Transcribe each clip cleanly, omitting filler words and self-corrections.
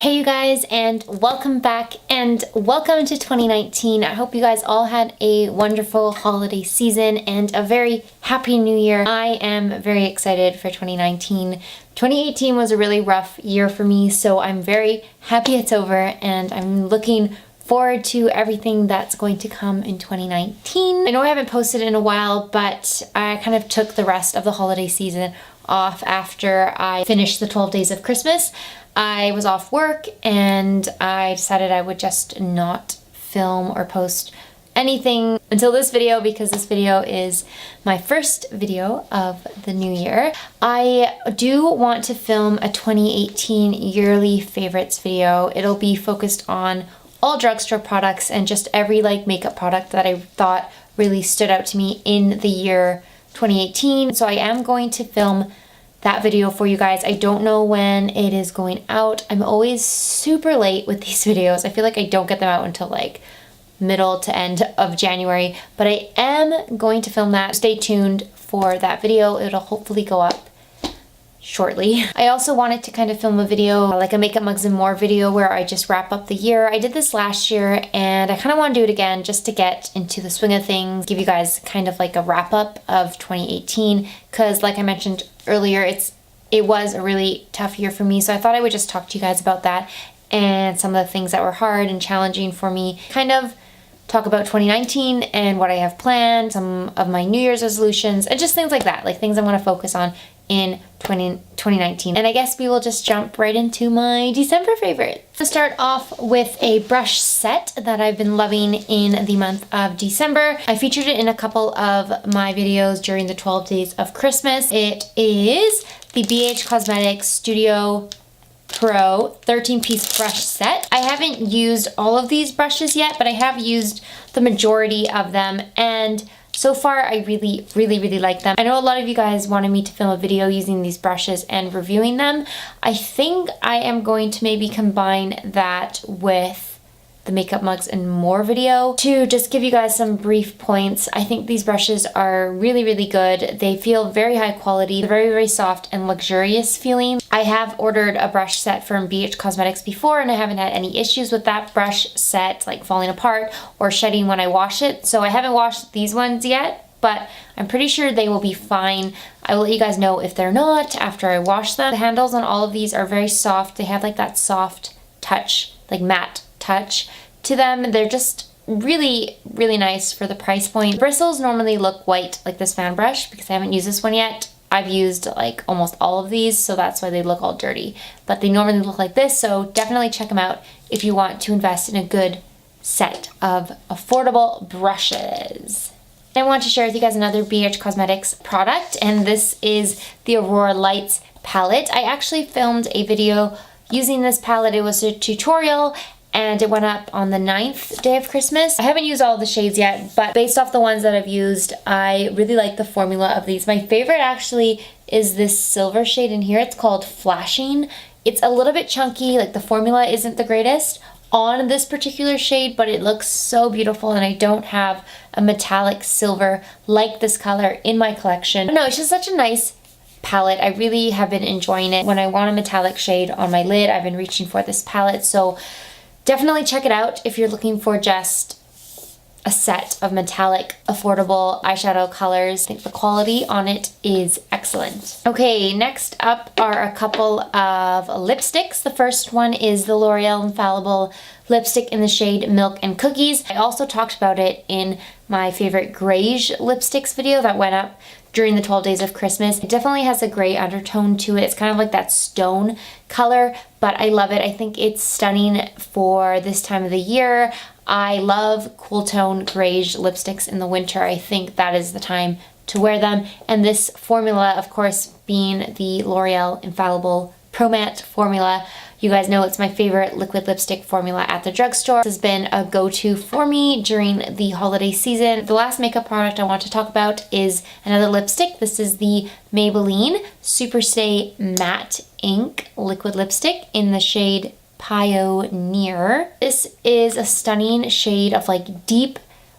Hey you guys, and welcome back and welcome to 2019. I hope you guys all had a wonderful holiday season and a very happy new year. I am very excited for 2019. 2018 was a really rough year for me, so I'm very happy it's over and I'm looking forward to everything that's going to come in 2019. I know I haven't posted in a while, but I kind of took the rest of the holiday season off after I finished the 12 days of Christmas. I was off work and I decided I would just not film or post anything until this video, because this video is my first video of the new year. I do want to film a 2018 yearly favorites video. It'll be focused on all drugstore products and just every makeup product that I thought really stood out to me in the year 2018. So I am going to film that video for you guys. I don't know when it is going out. I'm always super late with these videos. I feel like I don't get them out until middle to end of January, but I am going to film that. Stay tuned for that video. It'll hopefully go up shortly. I also wanted to kind of film a video, like a Makeup Mugs and More video, where I just wrap up the year. I did this last year and I kind of want to do it again just to get into the swing of things, give you guys kind of like a wrap up of 2018, because like I mentioned earlier, it was a really tough year for me, so I thought I would just talk to you guys about that and some of the things that were hard and challenging for me. Kind of talk about 2019 and what I have planned, some of my New Year's resolutions, and just things like that, like things I want to focus on in 2019. And I guess we will just jump right into my December favorite. To start off with a brush set that I've been loving in the month of December. I featured it in a couple of my videos during the 12 days of Christmas. It is the BH Cosmetics Studio Pro 13-piece brush set. I haven't used all of these brushes yet, but I have used the majority of them, and so far I really like them. I know a lot of you guys wanted me to film a video using these brushes and reviewing them. I think I am going to maybe combine that with the Makeup Mugs and More video to just give you guys some brief points. I think these brushes are really good. They feel very high quality, very soft and luxurious feeling. I have ordered a brush set from BH Cosmetics before and I haven't had any issues with that brush set falling apart or shedding when I wash it. So I haven't washed these ones yet, but I'm pretty sure they will be fine. I will let you guys know if they're not after I wash them. The handles on all of these are very soft. They have that soft touch, matte touch to them. They're just really nice for the price point. Bristles normally look white like this fan brush because I haven't used this one yet. I've used almost all of these, so that's why they look all dirty. But they normally look like this, so definitely check them out if you want to invest in a good set of affordable brushes. I want to share with you guys another BH Cosmetics product, and this is the Aurora Lights palette. I actually filmed a video using this palette. It was a tutorial and it went up on the 9th day of Christmas. I haven't used all the shades yet, but based off the ones that I've used, I really like the formula of these. My favorite actually is this silver shade in here. It's called Flashing. It's a little bit chunky, the formula isn't the greatest on this particular shade, but it looks so beautiful, and I don't have a metallic silver like this color in my collection. No, it's just such a nice palette. I really have been enjoying it. When I want a metallic shade on my lid, I've been reaching for this palette, so definitely check it out if you're looking for just a set of metallic, affordable eyeshadow colors. I think the quality on it is excellent. Okay, next up are a couple of lipsticks. The first one is the L'Oreal Infallible lipstick in the shade Milk and Cookies. I also talked about it in my favorite grayish lipsticks video that went up during the 12 days of Christmas. It definitely has a gray undertone to it. It's kind of like that stone color, but I love it. I think it's stunning for this time of the year. I love cool tone grayish lipsticks in the winter. I think that is the time to wear them. And this formula, of course, being the L'Oreal Infallible Pro Matte formula. You guys know it's my favorite liquid lipstick formula at the drugstore. This has been a go-to for me during the holiday season. The last makeup product I want to talk about is another lipstick. This is the Maybelline Superstay Matte Ink Liquid Lipstick in the shade Pioneer. This is a stunning shade of deep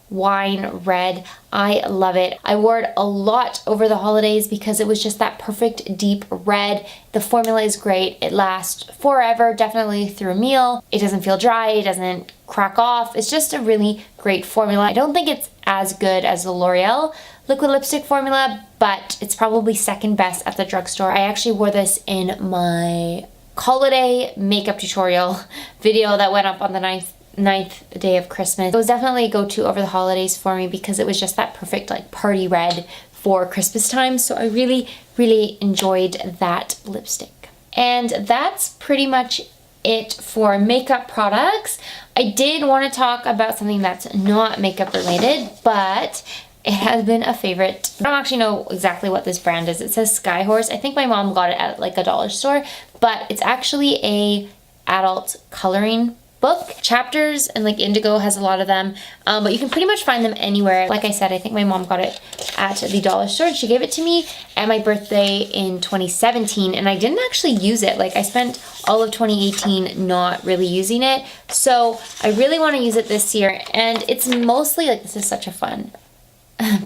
wine red. I love it. I wore it a lot over the holidays because it was just that perfect deep red. The formula is great. It lasts forever, definitely through a meal. It doesn't feel dry. It doesn't crack off. It's just a really great formula. I don't think it's as good as the L'Oreal liquid lipstick formula, but it's probably second best at the drugstore. I actually wore this in my holiday makeup tutorial video that went up on the 9th day of Christmas. It was definitely a go-to over the holidays for me because it was just that perfect like party red for Christmas time. So I really, really enjoyed that lipstick. And that's pretty much it for makeup products. I did want to talk about something that's not makeup related, but it has been a favorite. I don't actually know exactly what this brand is. It says Sky Horse. I think my mom got it at like a dollar store, but it's actually a adult coloring book. Chapters and like Indigo has a lot of them, but you can pretty much find them anywhere. Like I said, I think my mom got it at the dollar store and she gave it to me at my birthday in 2017, and I didn't actually use it. Like I spent all of 2018 not really using it, so I really want to use it this year. And it's mostly like, this is such a fun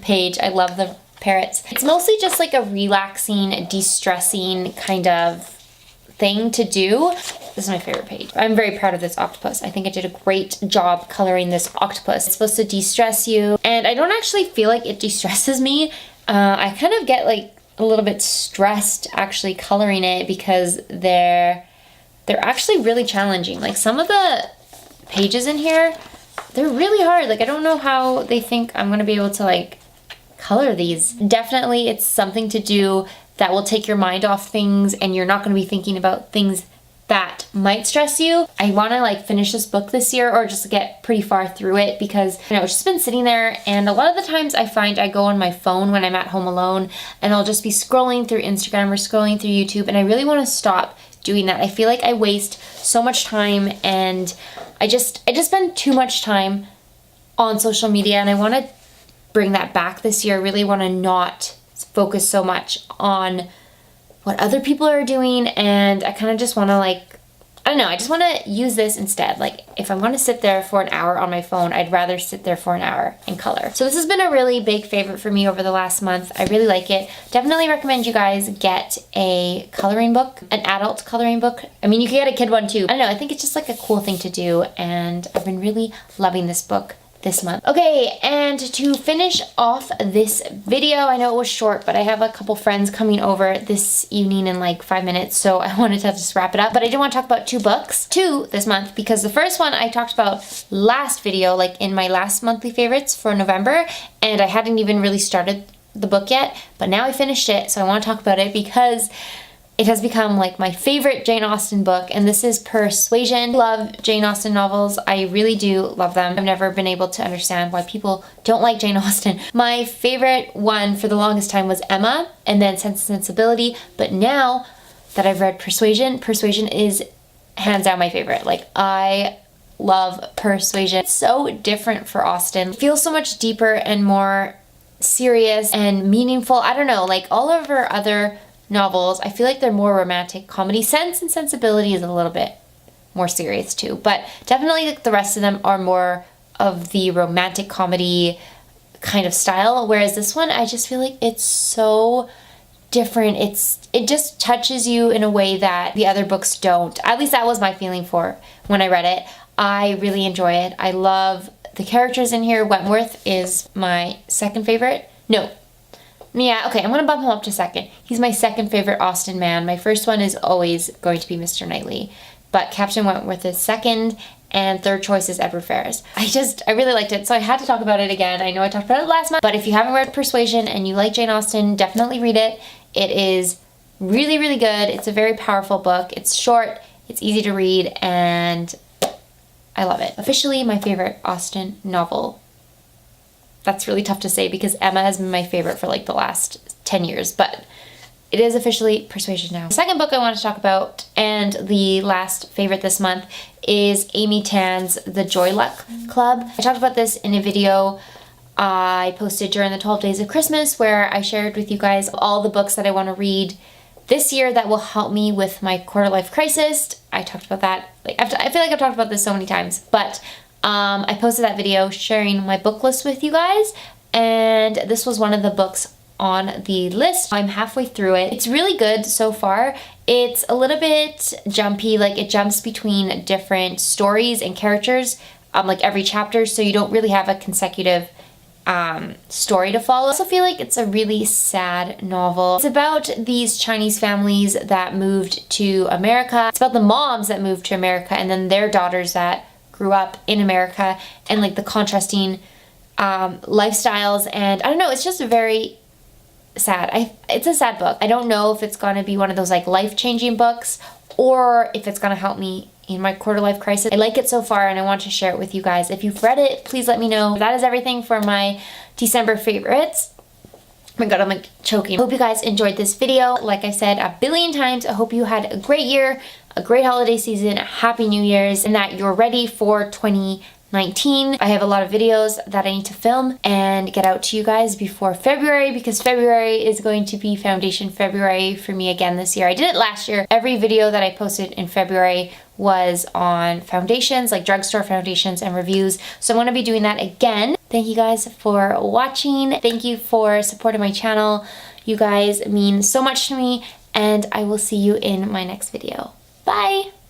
page. I love the parrots. It's mostly just like a relaxing, de-stressing kind of thing to do. This is my favorite page. I'm very proud of this octopus. I think I did a great job coloring this octopus. It's supposed to de-stress you, and I don't actually feel like it de-stresses me. I kind of get like a little bit stressed actually coloring it because they're actually really challenging. Like some of the pages in here, they're really hard. Like I don't know how they think I'm gonna be able to like color these. Definitely it's something to do that will take your mind off things and you're not gonna be thinking about things that might stress you. I wanna like finish this book this year or just get pretty far through it because you know, it's just been sitting there, and a lot of the times I find I go on my phone when I'm at home alone and I'll just be scrolling through Instagram or scrolling through YouTube, and I really wanna stop doing that. I feel like I waste so much time, and I just spend too much time on social media, and I want to bring that back this year. I really want to not focus so much on what other people are doing, and I kind of just want to like, I don't know, I just want to use this instead. Like if I'm going to sit there for an hour on my phone, I'd rather sit there for an hour and color. So this has been a really big favorite for me over the last month. I really like it. Definitely recommend you guys get a coloring book, an adult coloring book. I mean, you can get a kid one too. I don't know, I think it's just like a cool thing to do, and I've been really loving this book this month. Okay, and to finish off this video, I know it was short, but I have a couple friends coming over this evening in like 5 minutes, so I wanted to just wrap it up. But I do want to talk about two books this month, because the first one I talked about last video, like in my last monthly favorites for November, and I hadn't even really started the book yet, but now I finished it, so I want to talk about it because it has become like my favorite Jane Austen book, and this is Persuasion. Love Jane Austen novels. I really do love them. I've never been able to understand why people don't like Jane Austen. My favorite one for the longest time was Emma, and then Sense and Sensibility, but now that I've read Persuasion, Persuasion is hands down my favorite. Like I love Persuasion. It's so different for Austen. It feels so much deeper and more serious and meaningful. I don't know, like all of her other novels, I feel like they're more romantic comedy. Sense and Sensibility is a little bit more serious too, but definitely like the rest of them are more of the romantic comedy kind of style, whereas this one I just feel like it's so different. It just touches you in a way that the other books don't. At least that was my feeling for when I read it. I really enjoy it. I love the characters in here. Wentworth is my second favorite. No. Yeah, okay, I'm gonna bump him up to second. He's my second favorite Austen man. My first one is always going to be Mr. Knightley, but Captain Wentworth is second, and third choice is Edward Ferrars. I really liked it, so I had to talk about it again. I know I talked about it last month, but if you haven't read Persuasion and you like Jane Austen, definitely read it. It is really, really good. It's a very powerful book. It's short, it's easy to read, and I love it. Officially my favorite Austen novel. That's really tough to say because Emma has been my favorite for like the last 10 years, but it is officially Persuasion now. The second book I want to talk about, and the last favorite this month, is Amy Tan's The Joy Luck Club. I talked about this in a video I posted during the 12 Days of Christmas, where I shared with you guys all the books that I want to read this year that will help me with my quarter life crisis. I talked about that, like I feel like I've talked about this so many times, but I posted that video sharing my book list with you guys, and this was one of the books on the list. I'm halfway through it. It's really good so far. It's a little bit jumpy, like it jumps between different stories and characters, like every chapter, so you don't really have a consecutive story to follow. I also feel like it's a really sad novel. It's about these Chinese families that moved to America. It's about the moms that moved to America and then their daughters that grew up in America, and like the contrasting lifestyles. And I don't know, it's just very sad. It's a sad book. I don't know if it's gonna be one of those like life-changing books or if it's gonna help me in my quarter life crisis. I like it so far and I want to share it with you guys. If you've read it, please let me know. That is everything for my December favorites. Oh my god, I'm like choking. I hope you guys enjoyed this video. Like I said a billion times, I hope you had a great year, a great holiday season, a happy New Year's, and that you're ready for 2019. I have a lot of videos that I need to film and get out to you guys before February, because February is going to be foundation February for me again this year. I did it last year. Every video that I posted in February was on foundations, like drugstore foundations and reviews. So I'm going to be doing that again. Thank you guys for watching. Thank you for supporting my channel. You guys mean so much to me, and I will see you in my next video. Bye!